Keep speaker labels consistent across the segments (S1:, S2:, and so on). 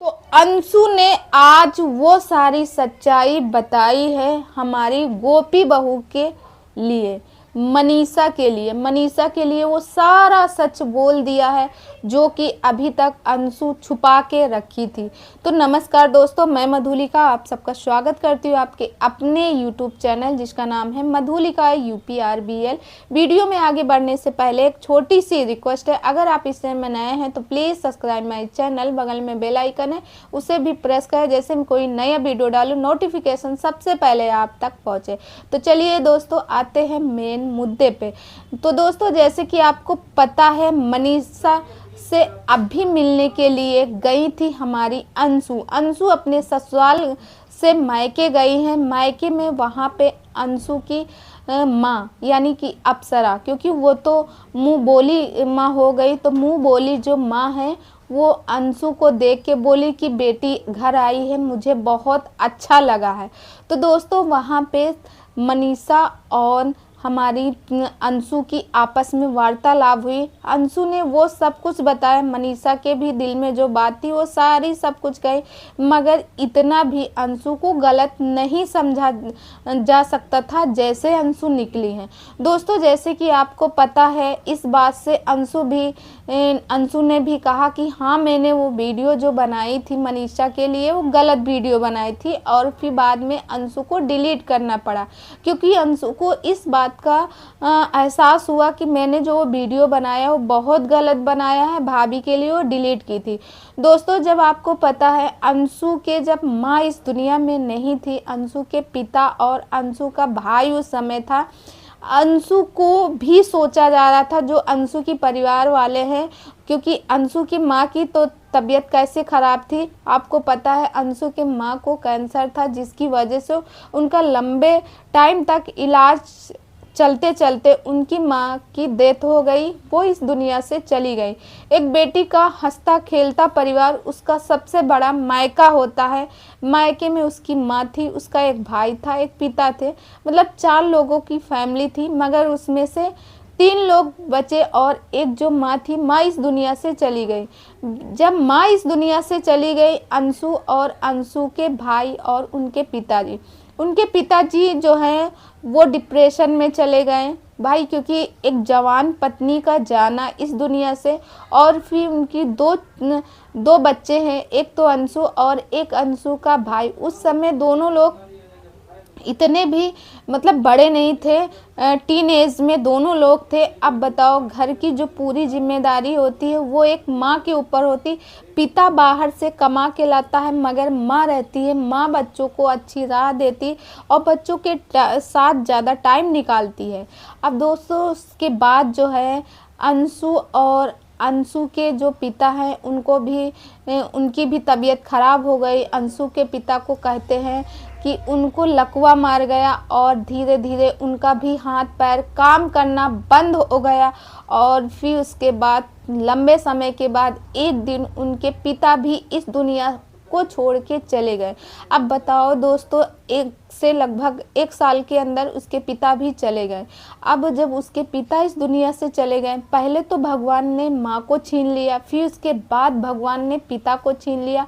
S1: तो अंशु ने आज वो सारी सच्चाई बताई है हमारी गोपी बहू के लिए, मनीषा के लिए वो सारा सच बोल दिया है जो कि अभी तक अंशु छुपा के रखी थी। तो नमस्कार दोस्तों, मैं मधुलिका आप सबका स्वागत करती हूँ आपके अपने यूट्यूब चैनल जिसका नाम है मधुलिका UPRBL। वीडियो में आगे बढ़ने से पहले एक छोटी सी रिक्वेस्ट है, अगर आप इस चैनल में नए हैं तो प्लीज़ सब्सक्राइब माई चैनल, बगल में बेल आइकन है उसे भी प्रेस करें, जैसे मैं कोई नया वीडियो डालूँ नोटिफिकेशन सबसे पहले आप तक पहुँचे। तो चलिए दोस्तों, आते हैं मेन मुद्दे पे। तो दोस्तों, जैसे कि आपको पता है, मनीषा से अभी मिलने के लिए गई थी हमारी अंशु अपने ससुराल से मायके गई हैं। मायके में वहाँ पे अंशु की माँ यानी कि अप्सरा, क्योंकि वो तो मुँह बोली माँ हो गई, तो मुँह बोली जो माँ है वो अंशु को देख के बोली कि बेटी घर आई है, मुझे बहुत अच्छा लगा है। तो दोस्तों, वहाँ पे मनीषा और हमारी अंशु की आपस में वार्तालाप हुई। अंशु ने वो सब कुछ बताया, मनीषा के भी दिल में जो बात थी वो सारी सब कुछ कही, मगर इतना भी अंशु को गलत नहीं समझा जा सकता था जैसे अंशु निकली हैं। दोस्तों, जैसे कि आपको पता है, इस बात से अंशु ने भी कहा कि हाँ, मैंने वो वीडियो जो बनाई थी मनीषा के लिए वो गलत वीडियो बनाई थी, और फिर बाद में अंशु को डिलीट करना पड़ा, क्योंकि अंशु को इस बात का एहसास हुआ कि मैंने जो वीडियो बनाया वो बहुत गलत बनाया है, भाभी के लिए वो डिलीट की थी। दोस्तों, जब आपको पता है अंशु के जब माँ इस दुनिया में नहीं थी, अंशु के पिता और अंशु का भाई उस समय था, अंशु को भी सोचा जा रहा था जो अंशु की परिवार वाले हैं, क्योंकि अंशु की माँ की तो तबीयत कैसे ख़राब थी आपको पता है। अंशु के माँ को कैंसर था, जिसकी वजह से उनका लंबे टाइम तक इलाज चलते चलते उनकी माँ की डेथ हो गई, वो इस दुनिया से चली गई। एक बेटी का हंसता खेलता परिवार उसका सबसे बड़ा मायका होता है। मायके में उसकी माँ थी, उसका एक भाई था, एक पिता थे, मतलब 4 लोगों की फैमिली थी, मगर उसमें से 3 लोग बचे और एक जो माँ थी, माँ इस दुनिया से चली गई। जब माँ इस दुनिया से चली गई, अंशु और अंशु के भाई और उनके पिताजी जो हैं वो डिप्रेशन में चले गए भाई, क्योंकि एक जवान पत्नी का जाना इस दुनिया से, और फिर उनकी दो बच्चे हैं, एक तो अंशु और एक अंशु का भाई। उस समय दोनों लोग इतने भी मतलब बड़े नहीं थे, टीन एज में दोनों लोग थे। अब बताओ, घर की जो पूरी जिम्मेदारी होती है वो एक माँ के ऊपर होती। पिता बाहर से कमा के लाता है, मगर माँ रहती है, माँ बच्चों को अच्छी राह देती और बच्चों के साथ ज़्यादा टाइम निकालती है। अब दोस्तों, उसके बाद जो है अंशु के जो पिता हैं उनकी भी तबीयत ख़राब हो गई। अंशु के पिता को कहते हैं कि उनको लकवा मार गया और धीरे धीरे उनका भी हाथ पैर काम करना बंद हो गया, और फिर उसके बाद लंबे समय के बाद एक दिन उनके पिता भी इस दुनिया को छोड़ के चले गए। अब बताओ दोस्तों, लगभग 1 साल के अंदर उसके पिता भी चले गए। अब जब उसके पिता इस दुनिया से चले गए, पहले तो भगवान ने माँ को छीन लिया, फिर उसके बाद भगवान ने पिता को छीन लिया।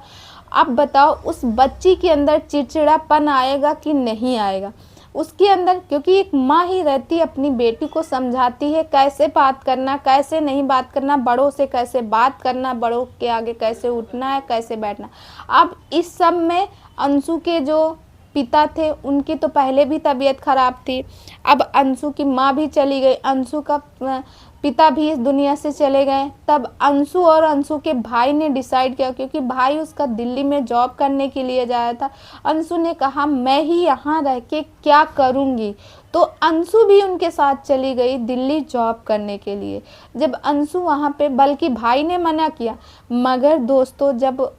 S1: अब बताओ, उस बच्ची के अंदर चिड़चिड़ापन आएगा कि नहीं आएगा उसके अंदर, क्योंकि एक माँ ही रहती अपनी बेटी को समझाती है कैसे बात करना, कैसे नहीं बात करना, बड़ों से कैसे बात करना, बड़ों के आगे कैसे उठना है, कैसे बैठना। अब इस सब में अंशु के जो पिता थे उनकी तो पहले भी तबीयत खराब थी, अब अंशु की माँ भी चली गई, अंशु का पिता भी इस दुनिया से चले गए। तब अंशु और अंशु के भाई ने डिसाइड किया, क्योंकि भाई उसका दिल्ली में जॉब करने के लिए जाया था। अंशु ने कहा मैं ही यहाँ रह के क्या करूँगी, तो अंशु भी उनके साथ चली गई दिल्ली जॉब करने के लिए। जब अंशु वहाँ पे, बल्कि भाई ने मना किया, मगर दोस्तों जब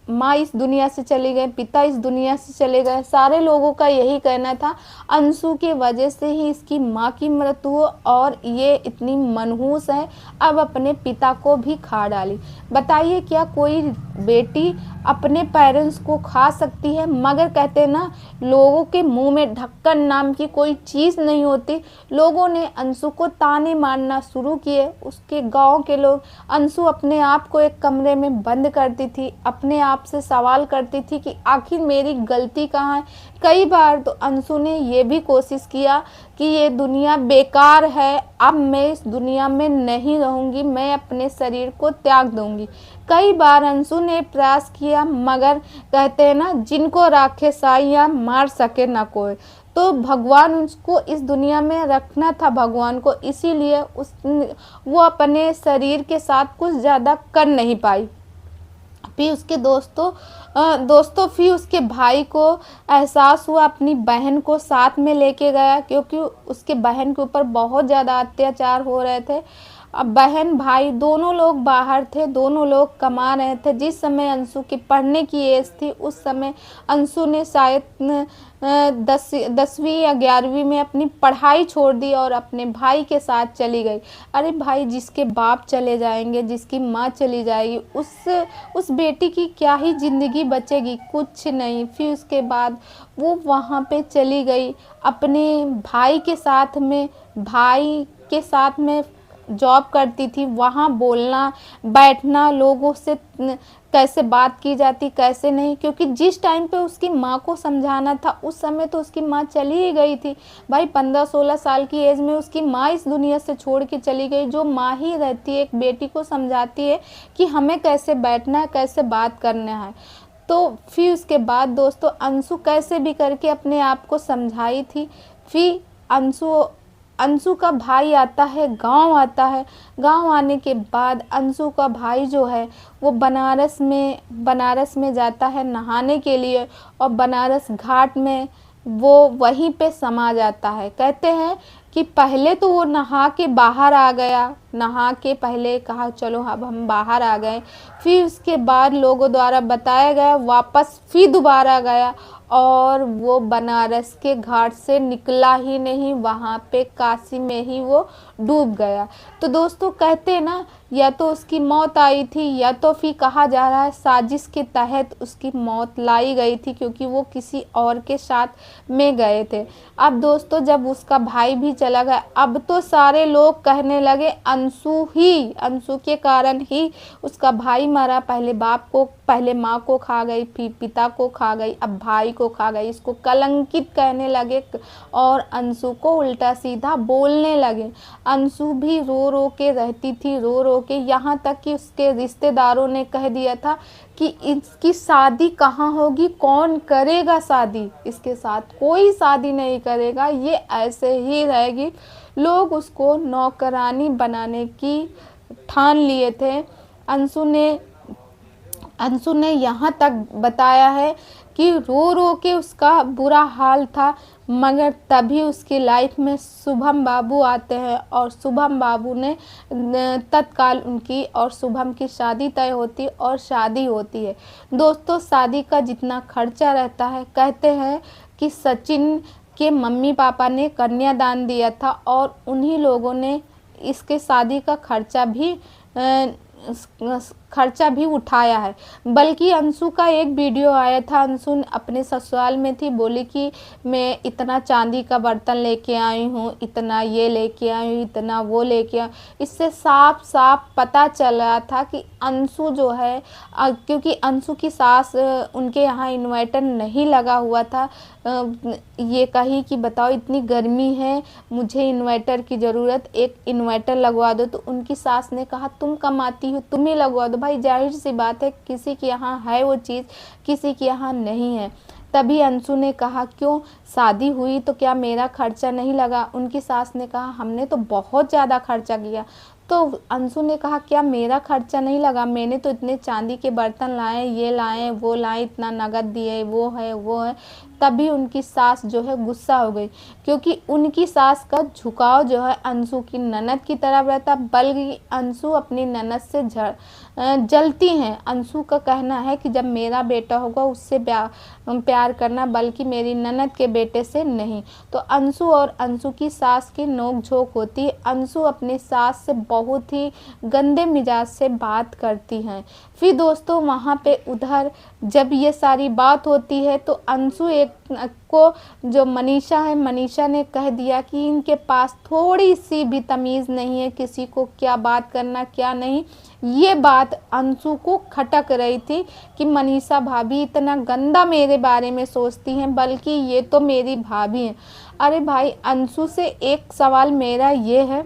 S1: माँ इस दुनिया से चली गई, पिता इस दुनिया से चले गए, सारे लोगों का यही कहना था अंशु के वजह से ही इसकी माँ की मृत्यु हो और ये इतनी मनहूस है, अब अपने पिता को भी खा डाली। बताइए, क्या कोई बेटी अपने पेरेंट्स को खा सकती है, मगर कहते हैं ना, लोगों के मुंह में ढक्कन नाम की कोई चीज़ नहीं होती। लोगों ने अंशु को ताने मारना शुरू किए, उसके गांव के लोग। अंशु अपने आप को एक कमरे में बंद करती थी, अपने आप से सवाल करती थी कि आखिर मेरी गलती कहाँ है। कई बार तो अंशु ने ये भी कोशिश किया कि ये दुनिया बेकार है, अब मैं इस दुनिया में नहीं रहूँगी, मैं अपने शरीर को त्याग दूँगी। कई बार अंशु ने प्रयास किया, मगर कहते हैं ना, जिनको राखे साइयाँ मार सके ना कोई। तो भगवान उसको इस दुनिया में रखना था भगवान को, इसीलिए वो अपने शरीर के साथ कुछ ज़्यादा कर नहीं पाई। फिर उसके दोस्तों फिर उसके भाई को एहसास हुआ, अपनी बहन को साथ में लेके गया, क्योंकि उसके बहन के ऊपर बहुत ज़्यादा अत्याचार हो रहे थे। अब बहन भाई दोनों लोग बाहर थे, दोनों लोग कमा रहे थे। जिस समय अंशु की पढ़ने की एज थी, उस समय अंशु ने शायद 10वीं या 11वीं में अपनी पढ़ाई छोड़ दी और अपने भाई के साथ चली गई। अरे भाई, जिसके बाप चले जाएंगे, जिसकी माँ चली जाएगी, उस बेटी की क्या ही ज़िंदगी बचेगी, कुछ नहीं। फिर उसके बाद वो वहाँ पे चली गई अपने भाई के साथ में जॉब करती थी। वहाँ बोलना बैठना, लोगों से कैसे बात की जाती कैसे नहीं, क्योंकि जिस टाइम पे उसकी माँ को समझाना था, उस समय तो उसकी माँ चली ही गई थी। भाई 15-16 साल की एज में उसकी माँ इस दुनिया से छोड़ के चली गई। जो माँ ही रहती है, एक बेटी को समझाती है कि हमें कैसे बैठना है, कैसे बात करना है। तो फिर उसके बाद दोस्तों, अंशु कैसे भी करके अपने आप को समझाई थी। फिर अंशु का भाई आता है, गांव आता है। गांव आने के बाद अंशु का भाई जो है वो बनारस में जाता है नहाने के लिए, और बनारस घाट में वो वहीं पे समा जाता है। कहते हैं कि पहले तो वो नहा के बाहर आ गया, नहा के पहले कहा चलो अब हम बाहर आ गए। फिर उसके बाद लोगों द्वारा बताया गया, वापस फिर दोबारा गया और वो बनारस के घाट से निकला ही नहीं, वहाँ पे काशी में ही वो डूब गया। तो दोस्तों कहते हैं ना, या तो उसकी मौत आई थी, या तो फिर कहा जा रहा है साजिश के तहत उसकी मौत लाई गई थी, क्योंकि वो किसी और के साथ में गए थे। अब दोस्तों जब उसका भाई भी चला गया, अब तो सारे लोग कहने लगे अंशु के कारण ही उसका भाई मरा। पहले माँ को खा गई, फिर पिता को खा गई, अब भाई को खा गई। इसको कलंकित कहने लगे और अंशु को उल्टा सीधा बोलने लगे। अंशु भी रो रो के रहती थी, रो रो के, यहाँ तक कि उसके रिश्तेदारों ने कह दिया था कि इसकी शादी कहाँ होगी, कौन करेगा शादी इसके साथ, कोई शादी नहीं करेगा, ये ऐसे ही रहेगी। लोग उसको नौकरानी बनाने की ठान लिए थे। अंशु ने यहाँ तक बताया है कि रो रो के उसका बुरा हाल था, मगर तभी उसकी लाइफ में शुभम बाबू आते हैं और शुभम बाबू ने तत्काल उनकी और शुभम की शादी तय होती और शादी होती है। दोस्तों शादी का जितना खर्चा रहता है, कहते हैं कि सचिन के मम्मी पापा ने कन्यादान दिया था और उन्हीं लोगों ने इसके शादी का खर्चा भी उठाया है। बल्कि अंशु का एक वीडियो आया था, अंशु अपने ससुराल में थी, बोली कि मैं इतना चांदी का बर्तन लेके आई हूँ, इतना ये लेके आई हूँ, इतना वो लेके आई। इससे साफ साफ पता चल रहा था कि अंशु जो है, क्योंकि अंशु की सास उनके यहाँ इन्वर्टर नहीं लगा हुआ था, ये कही कि बताओ इतनी गर्मी है, मुझे इन्वर्टर की ज़रूरत, एक इन्वर्टर लगवा दो। तो उनकी सास ने कहा तुम कमाती हो, तुम ही लगवा दो। भाई जाहिर सी बात है, किसी के यहाँ है वो चीज़, किसी के यहाँ नहीं है। तभी अंशु ने कहा क्यों, शादी हुई तो क्या मेरा खर्चा नहीं लगा? उनकी सास ने कहा हमने तो बहुत ज़्यादा खर्चा किया। तो अंशु ने कहा क्या मेरा खर्चा नहीं लगा? मैंने तो इतने चांदी के बर्तन लाए, ये लाए, वो लाए, इतना नगद दिए, वो है। तभी उनकी सास जो है गुस्सा हो गई, क्योंकि उनकी सास का झुकाव जो है अंशु की ननद की तरफ रहता, बल्कि अंशु अपनी ननद से जलती हैं। अंशु का कहना है कि जब मेरा बेटा होगा उससे प्यार करना, बल्कि मेरी ननद के बेटे से नहीं। तो अंशु और अंशु की सास की नोक-झोंक होती है। अंशु अपनी सास से बहुत ही गंदे मिजाज से बात करती हैं। फिर दोस्तों वहाँ पे उधर जब ये सारी बात होती है तो अंशु एक को जो मनीषा है, मनीषा ने कह दिया कि इनके पास थोड़ी सी भी तमीज़ नहीं है, किसी को क्या बात करना क्या नहीं। ये बात अंशु को खटक रही थी कि मनीषा भाभी इतना गंदा मेरे बारे में सोचती हैं, बल्कि ये तो मेरी भाभी हैं। अरे भाई अंशु से एक सवाल मेरा ये है,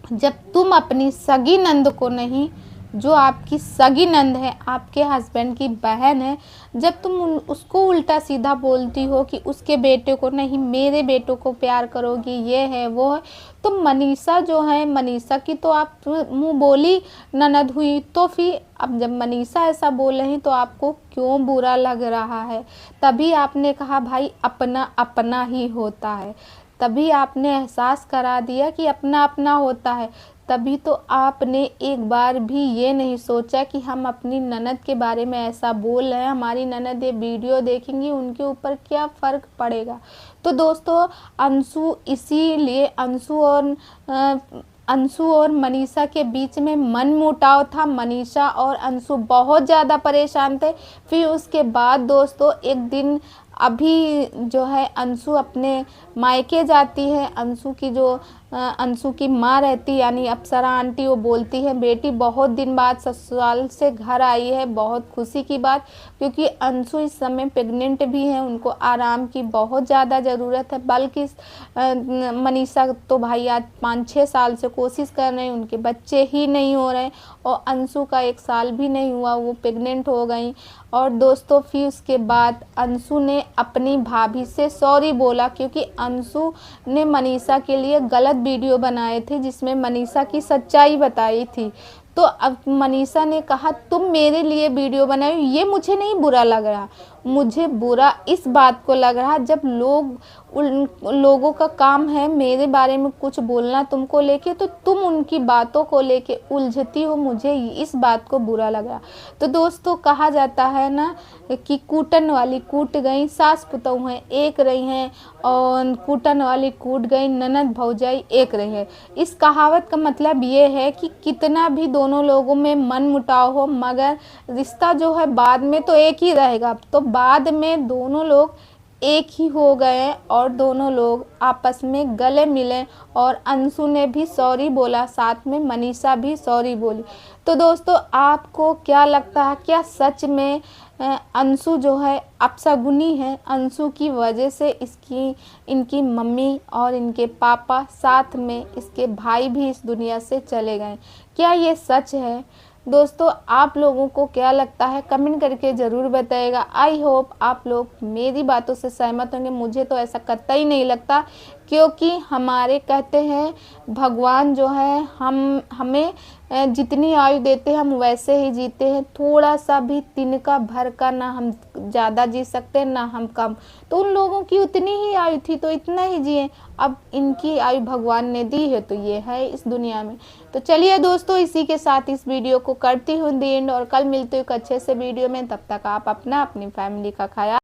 S1: जब तुम अपनी सगी नंद को नहीं, जो आपकी सगी नंद है, आपके हस्बैंड की बहन है, जब तुम उसको उल्टा सीधा बोलती हो कि उसके बेटे को नहीं मेरे बेटों को प्यार करोगी, ये है वो है, तो मनीषा जो है, मनीषा की तो आप मुंह बोली ननद हुई, तो फिर अब जब मनीषा ऐसा बोल रही तो आपको क्यों बुरा लग रहा है? तभी आपने कहा भाई अपना अपना ही होता है, तभी आपने एहसास करा दिया कि अपना अपना होता है। तभी तो आपने एक बार भी ये नहीं सोचा कि हम अपनी ननद के बारे में ऐसा बोल रहे हैं, हमारी ननद ये वीडियो देखेंगी, उनके ऊपर क्या फ़र्क पड़ेगा। तो दोस्तों अंशु, इसीलिए अंशु और मनीषा के बीच में मनमुटाव था। मनीषा और अंशु बहुत ज़्यादा परेशान थे। फिर उसके बाद दोस्तों एक दिन अभी जो है अंशु अपने मायके जाती है। अंशु की माँ रहती यानी अप्सरा आंटी, वो बोलती है बेटी बहुत दिन बाद ससुराल से घर आई है, बहुत खुशी की बात, क्योंकि अंशु इस समय प्रेग्नेंट भी है, उनको आराम की बहुत ज़्यादा ज़रूरत है। बल्कि मनीषा तो भाई आज 5-6 साल से कोशिश कर रहे हैं, उनके बच्चे ही नहीं हो रहे, और अंशु का 1 साल भी नहीं हुआ, वो प्रेग्नेंट हो गई। और दोस्तों फिर उसके बाद अंशु ने अपनी भाभी से सॉरी बोला, क्योंकि अंशु ने मनीषा के लिए गलत वीडियो बनाए थे जिसमें मनीषा की सच्चाई बताई थी। तो अब मनीषा ने कहा तुम मेरे लिए वीडियो बनाई, ये मुझे नहीं बुरा लग रहा, मुझे बुरा इस बात को लग रहा जब उन लोगों का काम है मेरे बारे में कुछ बोलना तुमको लेके, तो तुम उनकी बातों को लेके उलझती हो, मुझे इस बात को बुरा लगा। तो दोस्तों कहा जाता है ना कि कूटन वाली कूट गई, सास पुतोह हैं एक रही हैं, और कूटन वाली कूट गई, ननद भौजाई एक रही है। इस कहावत का मतलब ये है कि कितना भी दोनों लोगों में मन मुटाव हो, मगर रिश्ता जो है बाद में तो एक ही रहेगा। तो बाद में दोनों लोग एक ही हो गए और दोनों लोग आपस में गले मिले, और अंशु ने भी सॉरी बोला, साथ में मनीषा भी सॉरी बोली। तो दोस्तों आपको क्या लगता है, क्या सच में अंशु जो है अपशगुनी है? अंशु की वजह से इनकी मम्मी और इनके पापा, साथ में इसके भाई भी इस दुनिया से चले गए। क्या ये सच है? दोस्तों आप लोगों को क्या लगता है कमेंट करके ज़रूर बताइएगा। आई होप आप लोग मेरी बातों से सहमत होंगे। मुझे तो ऐसा कतई नहीं लगता, क्योंकि हमारे कहते हैं भगवान जो है हमें जितनी आयु देते हैं हम वैसे ही जीते हैं। थोड़ा सा भी तिनका भर का ना हम ज़्यादा जी सकते ना हम कम। तो उन लोगों की उतनी ही आयु थी तो इतना ही जिए। अब इनकी आयु भगवान ने दी है तो ये है इस दुनिया में। तो चलिए दोस्तों इसी के साथ इस वीडियो को करती हूँ दी एंड, और कल मिलते हुए एक अच्छे से वीडियो में। तब तक आप अपनी फैमिली का ख्याल